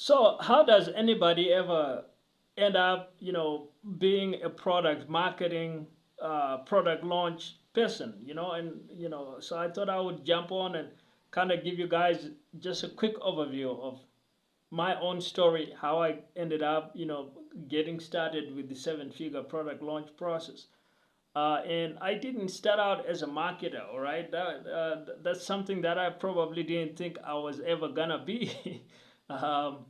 So how does anybody ever end up, being a product marketing, product launch person, and so I thought I would jump on and kind of give you guys just a quick overview of my own story, how I ended up, getting started with the seven-figure product launch process. And I didn't start out as a marketer, all right? That's something that I probably didn't think I was ever gonna be. um,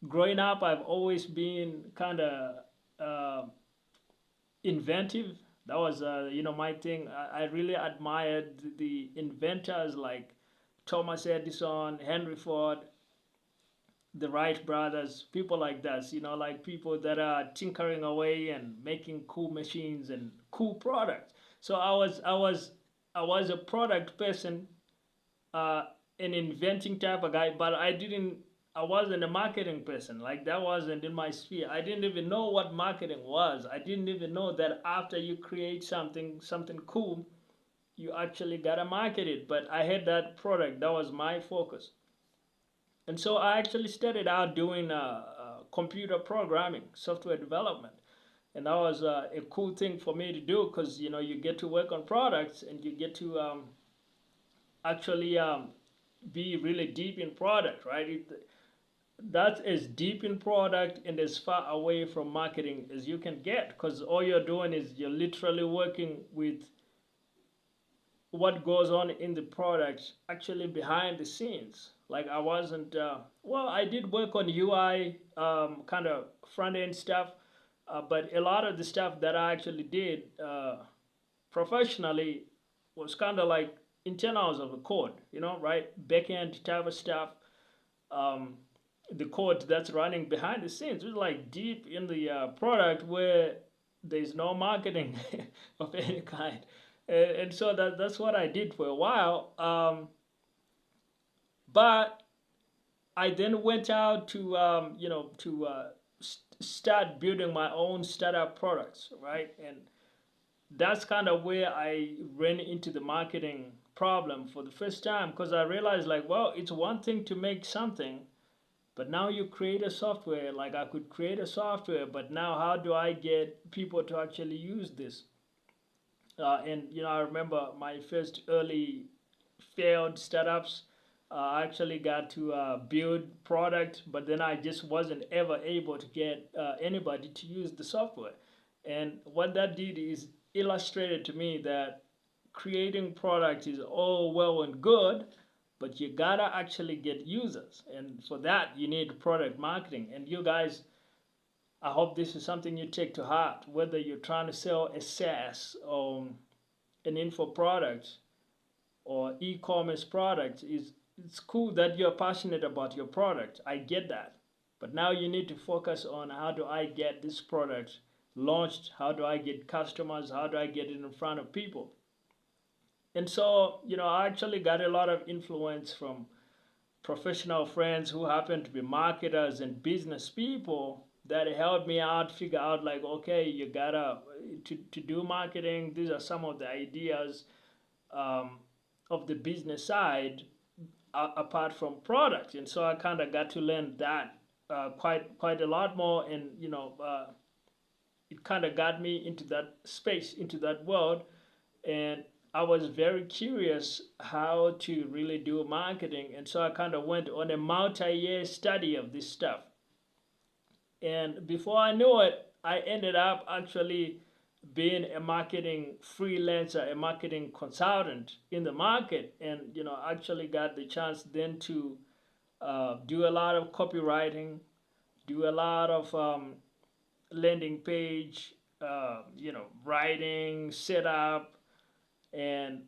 Growing up, I've always been kind of uh, inventive. That was, my thing. I really admired the inventors like Thomas Edison, Henry Ford, the Wright brothers, people like that. Like people that are tinkering away and making cool machines and cool products. So I was a product person, uh, an inventing type of guy, but I wasn't a marketing person. Like that wasn't in my sphere. I didn't even know what marketing was. I didn't even know that after you create something cool, you actually gotta market it. But I had that product. That was my focus. And so I actually started out doing computer programming, software development, and that was a cool thing for me to do because you get to work on products and you get to actually be really deep in product, right? That's as deep in product and as far away from marketing as you can get because all you're doing is you're literally working with what goes on in the product actually behind the scenes. Like I wasn't, well, I did work on UI, kind of front end stuff, but a lot of the stuff that I actually did professionally was kind of like internals of the code, right? Backend type of stuff. Um, the code that's running behind the scenes was like deep in the product where there's no marketing of any kind. And so that's what I did for a while. But I then went out to start building my own startup products, right? And that's kind of where I ran into the marketing problem for the first time because I realized like, well, it's one thing to make something, but now you create a software. Like I could create a software, but now how do I get people to actually use this? And I remember my first early failed startups. I actually got to build product, but then I just wasn't ever able to get anybody to use the software. And what that did is illustrated to me that creating product is all well and good, but you gotta actually get users, and for that you need product marketing. And you guys, I hope this is something you take to heart, whether you're trying to sell a SaaS or an info product or e-commerce product. Is It's cool that you're passionate about your product. I get that. But now you need to focus on how do I get this product launched? How do I get customers? How do I get it in front of people? And so, I actually got a lot of influence from professional friends who happen to be marketers and business people that helped me out figure out like, okay, you gotta to do marketing, these are some of the ideas um, of the business side apart from product. And so I kind of got to learn that quite a lot more. And it kind of got me into that space, into that world. And I was very curious how to really do marketing. And so I kind of went on a multi-year study of this stuff. And before I knew it, I ended up actually being a marketing freelancer, a marketing consultant in the market. And, actually got the chance then to do a lot of copywriting, do a lot of landing page, writing, setup, and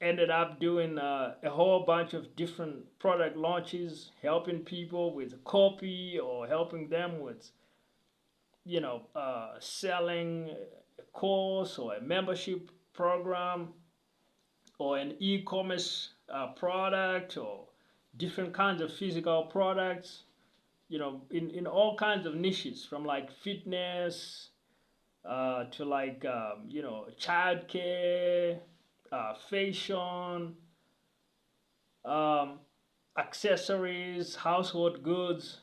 ended up doing a whole bunch of different product launches, helping people with copy or helping them with, selling a course or a membership program or an e-commerce product or different kinds of physical products, in all kinds of niches from like fitness to like, childcare, fashion, um, accessories, household goods,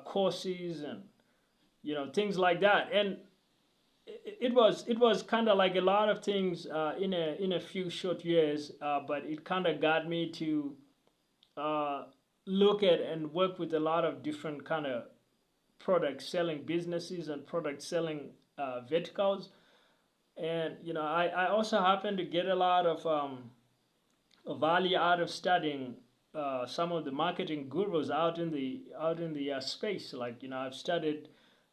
courses, and things like that. And it was kind of like a lot of things in a few short years, but it kind of got me to uh, look at and work with a lot of different kind of product selling businesses and product selling verticals. And I also happen to get a lot of value out of studying some of the marketing gurus out in the space. Like I've studied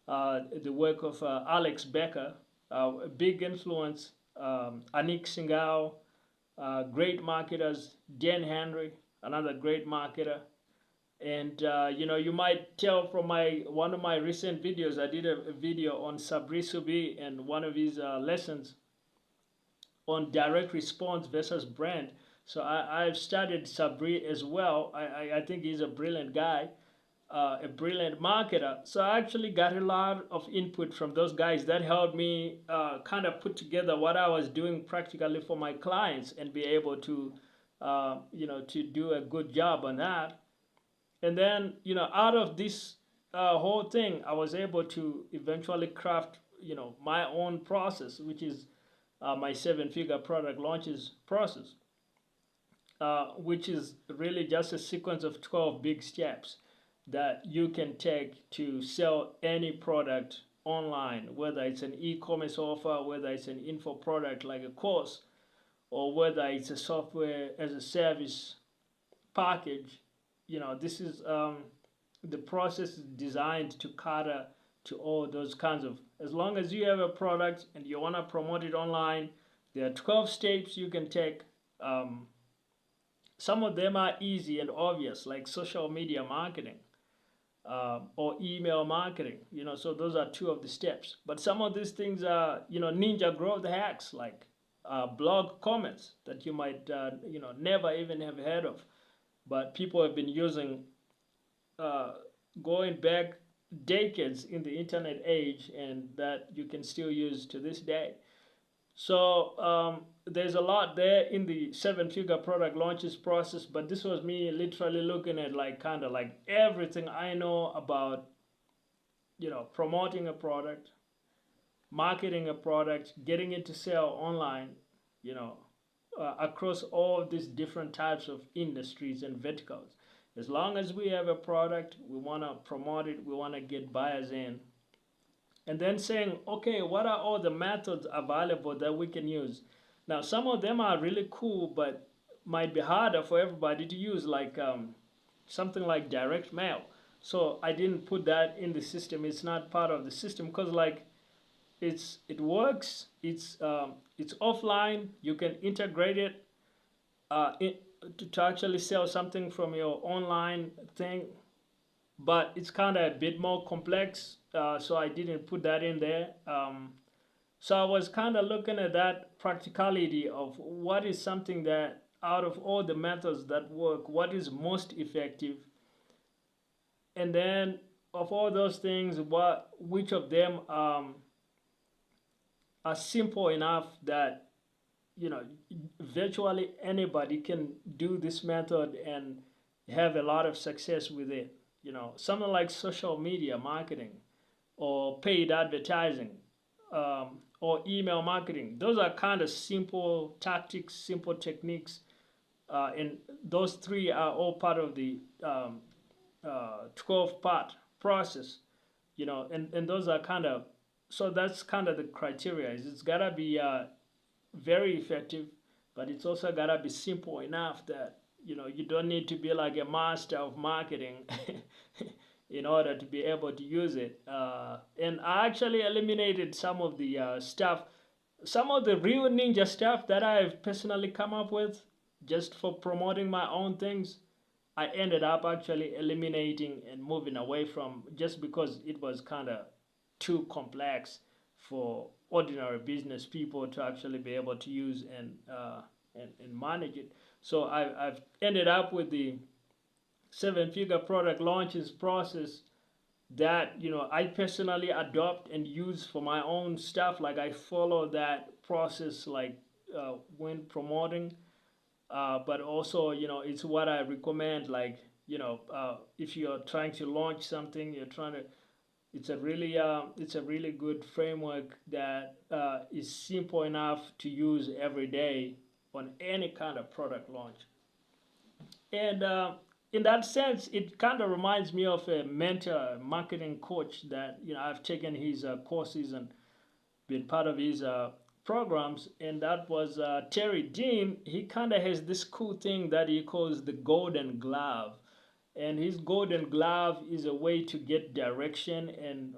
the work of Alex Becker, a big influence, Anik Singao, great marketers, Dan Henry, another great marketer. And you might tell from my one of my recent videos, I did a video on Sabri Subi and one of his lessons on direct response versus brand. So I've studied Sabri as well. I think he's a brilliant guy, a brilliant marketer. So I actually got a lot of input from those guys that helped me kind of put together what I was doing practically for my clients and be able to, to do a good job on that. And then, out of this whole thing, I was able to eventually craft, my own process, which is my seven-figure product launches process, which is really just a sequence of 12 big steps that you can take to sell any product online, whether it's an e-commerce offer, whether it's an info product like a course, or whether it's a software as a service package. This is the process is designed to cater to all those kinds of, as long as you have a product and you want to promote it online, there are 12 steps you can take. Some of them are easy and obvious, like social media marketing or email marketing. So those are two of the steps. But some of these things are, ninja growth hacks, like blog comments that you might, never even have heard of, but people have been using going back decades in the internet age, and that you can still use to this day. So there's a lot there in the seven-figure product launches process, but this was me literally looking at like kind of like everything I know about, promoting a product, marketing a product, getting it to sell online, you know, across all these different types of industries and verticals. As long as we have a product, we want to promote it, we want to get buyers in. And then saying, okay, what are all the methods available that we can use? Now, some of them are really cool, but might be harder for everybody to use, like something like direct mail. So I didn't put that in the system. It's not part of the system because, like, it works. It's offline. You can integrate it to actually sell something from your online thing, but it's kind of a bit more complex. So I didn't put that in there. So I was kind of looking at that practicality of what is something that out of all the methods that work, what is most effective, and then of all those things, which of them are simple enough that virtually anybody can do this method and have a lot of success with it. Something like social media marketing or paid advertising, or email marketing. Those are kind of simple tactics, simple techniques, and those three are all part of the 12-part process. And those are kind of, so that's kind of the criteria. It's gotta be very effective, but it's also gotta be simple enough that you don't need to be like a master of marketing in order to be able to use it. And I actually eliminated some of the stuff, some of the real ninja stuff that I've personally come up with just for promoting my own things. I ended up actually eliminating and moving away from, just because it was kind of too complex for ordinary business people to actually be able to use and manage it. So I've ended up with the seven-figure product launches process that I personally adopt and use for my own stuff. Like I follow that process, like when promoting, but also, it's what I recommend. Like, if you're trying to launch something, it's a really good framework that is simple enough to use every day on any kind of product launch. And in that sense, it kind of reminds me of a mentor, marketing coach that I've taken his courses and been part of his programs, and that was Terry Dean. He kind of has this cool thing that he calls the golden glove, and his golden glove is a way to get direction and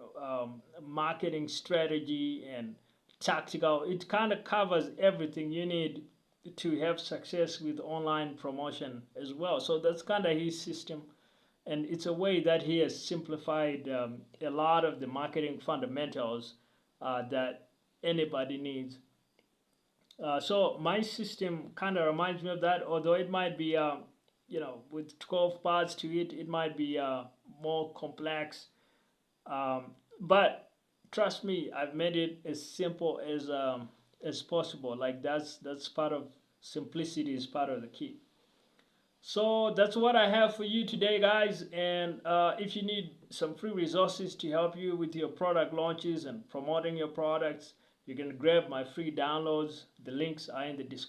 marketing strategy and tactical. It kind of covers everything you need to have success with online promotion as well. So that's kind of his system, and it's a way that he has simplified a lot of the marketing fundamentals that anybody needs. So my system kind of reminds me of that, although it might be, with 12 parts to it, it might be more complex. But trust me, I've made it as simple as possible. Like that's part of simplicity is part of the key. So that's what I have for you today, guys. And if you need some free resources to help you with your product launches and promoting your products, you can grab my free downloads. The links are in the description.